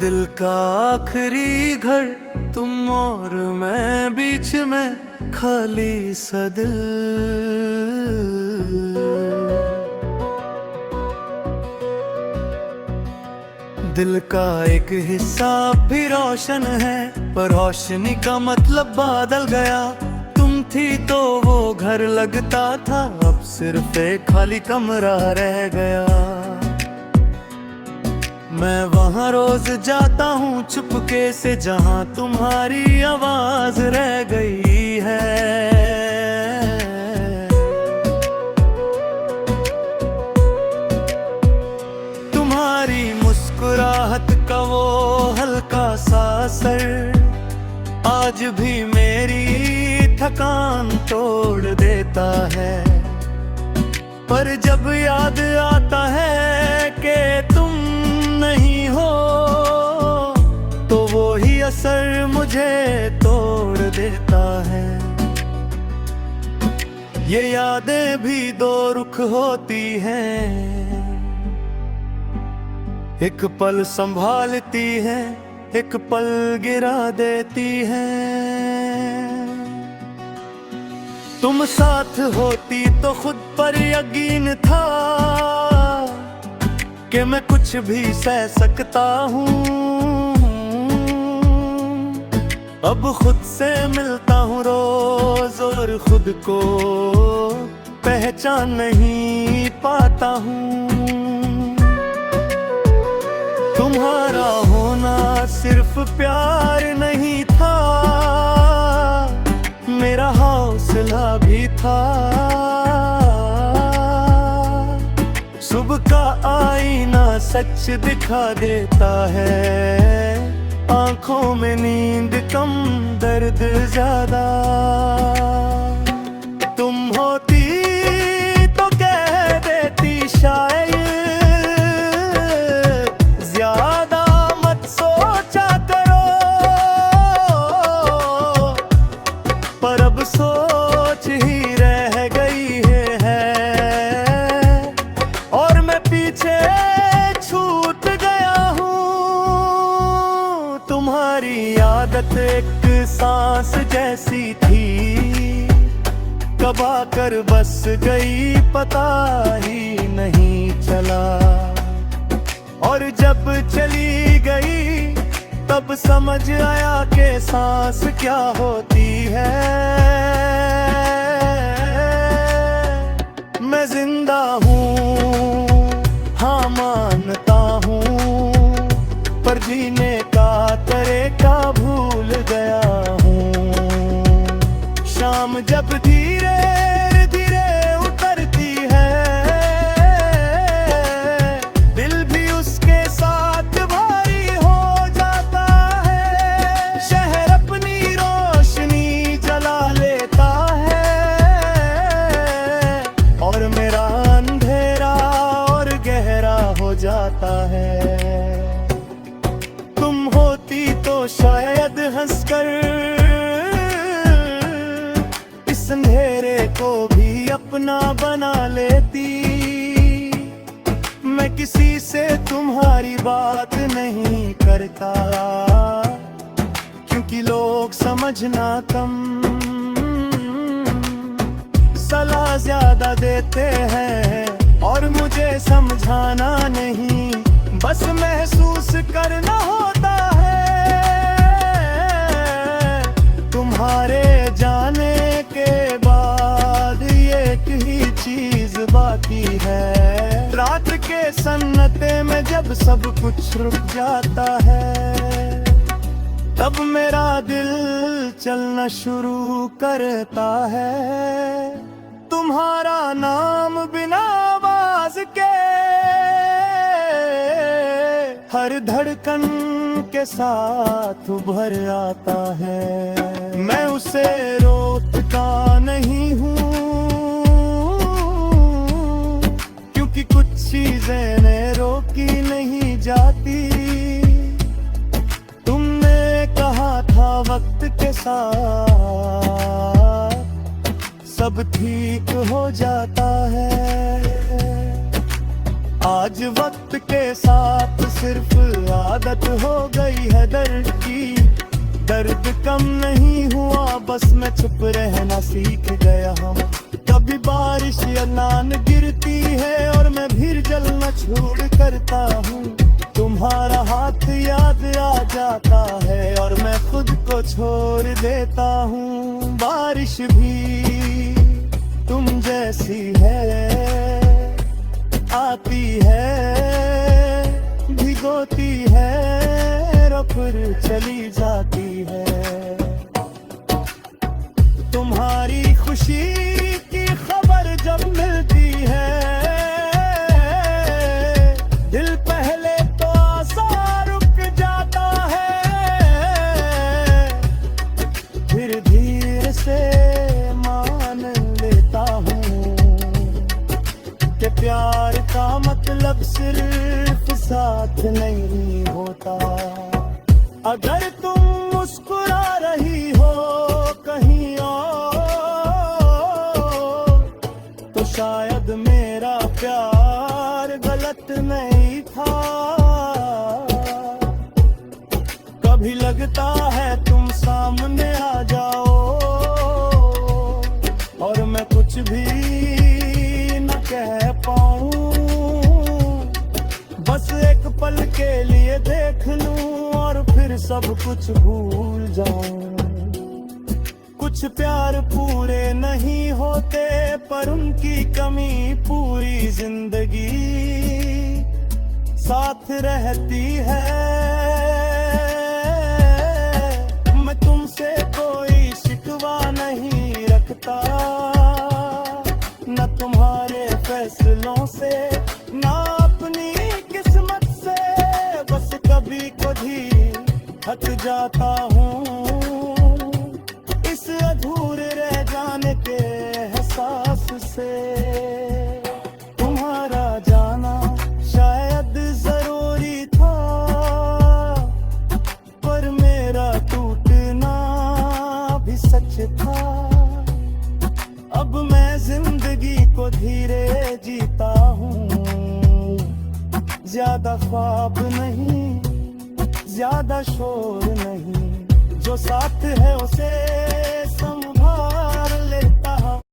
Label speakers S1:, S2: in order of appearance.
S1: दिल का आखिरी घर तुम और मैं, बीच में खाली सा दिल। दिल का एक हिस्सा भी रोशन है, पर रोशनी का मतलब बादल गया। तुम थी तो वो घर लगता था, अब सिर्फ एक खाली कमरा रह गया। मैं वहाँ रोज जाता हूँ चुपके से, जहाँ तुम्हारी आवाज रह गई है। तुम्हारी मुस्कुराहट का वो हल्का सा असर आज भी मेरी थकान तोड़ देता है। पर जब याद आता है कि तुम नहीं हो, तो वो ही असर मुझे तोड़ देता है। ये यादें भी दो रुख होती हैं, एक पल संभालती है, एक पल गिरा देती है। तुम साथ होती तो खुद पर यकीन था कि मैं कुछ भी सह सकता हूँ। अब खुद से मिलता हूँ रोज और खुद को पहचान नहीं पाता हूँ। तुम्हारा होना सिर्फ प्यार नहीं था, मेरा हौसला भी था। सुबह का आईना सच दिखा देता है, आंखों में नींद कम दर्द ज्यादा। तुम होती तो कह देती शायद ज्यादा मत सोचा करो, पर अब सोच ही रह गई है और मैं पीछे छूट गया हूँ। तुम्हारी आदत एक सांस जैसी थी, कब आकर बस गई पता ही नहीं चला। और जब चली गई तब समझ आया कि सांस क्या होती है। मैं जिंदा हूँ हाँ मानता हूँ, पर जीने का तरीका भूल गया हूँ। शाम जब धीरे धीरे उतरती है, दिल भी उसके साथ भारी हो जाता है। शहर अपनी रोशनी जला लेता है और मेरा अंधेरा और गहरा हो जाता है। तुम होती तो शायद हंसकर इस अंधेरे को भी अपना बना लेती। मैं किसी से तुम्हारी बात नहीं करता, क्योंकि लोग समझना कम, सलाह ज्यादा देते हैं और मुझे समझाना नहीं, बस महसूस करना होता है। तुम्हारे जाने के बाद एक ही चीज बाकी है, रात के सन्नाटे में जब सब कुछ रुक जाता है, तब मेरा दिल चलना शुरू करता है। तुम्हारा नाम बिना आवाज के हर धड़कन के साथ उभर आता है। मैं उसे रोकता नहीं हूँ, क्योंकि कुछ चीजें ने रोकी नहीं जाती। तुमने कहा था वक्त के साथ सब ठीक हो जाता है। आज वक्त वक्त के साथ सिर्फ आदत हो गई है दर्द की। दर्द कम नहीं हुआ, बस मैं चुप रहना सीख गया हूँ। कभी बारिश या नान गिरती है और मैं फिर जलना छोड़ करता हूँ। तुम्हारा हाथ याद आ जाता है और मैं खुद को छोड़ देता हूँ। बारिश भी तुम जैसी है, आती है, भिगोती है, और फिर चली जाती है। तुम्हारी खुशी की खबर जब मिलती है, दिल पहले तो आसा रुक जाता है, फिर धीरे से मान लेता हूँ कि प्यार का मतलब सिर्फ साथ नहीं होता। अगर तुम मुस्कुरा रही हो कहीं और, तो शायद मेरा प्यार गलत नहीं था। कभी लगता है तुम सामने आ जाओ और मैं कुछ भी न कह पाऊं, बस एक पल के लिए देख लूं और फिर सब कुछ भूल जाऊं। कुछ प्यार पूरे नहीं होते, पर उनकी कमी पूरी जिंदगी साथ रहती है। मैं तुमसे कोई शिकवा नहीं रखता, न तुम्हारे फैसलों से, न अपनी किस्मत से। बस कभी कभी थक जाता हूँ इस अधूरे रह जाने के एहसास से। तुम्हारा जाना शायद जरूरी था, पर मेरा टूटना भी सच था। अब मैं जिंदगी को धीरे जीता हूँ, ज्यादा ख्वाब नहीं, ज्यादा शोर नहीं, जो साथ है उसे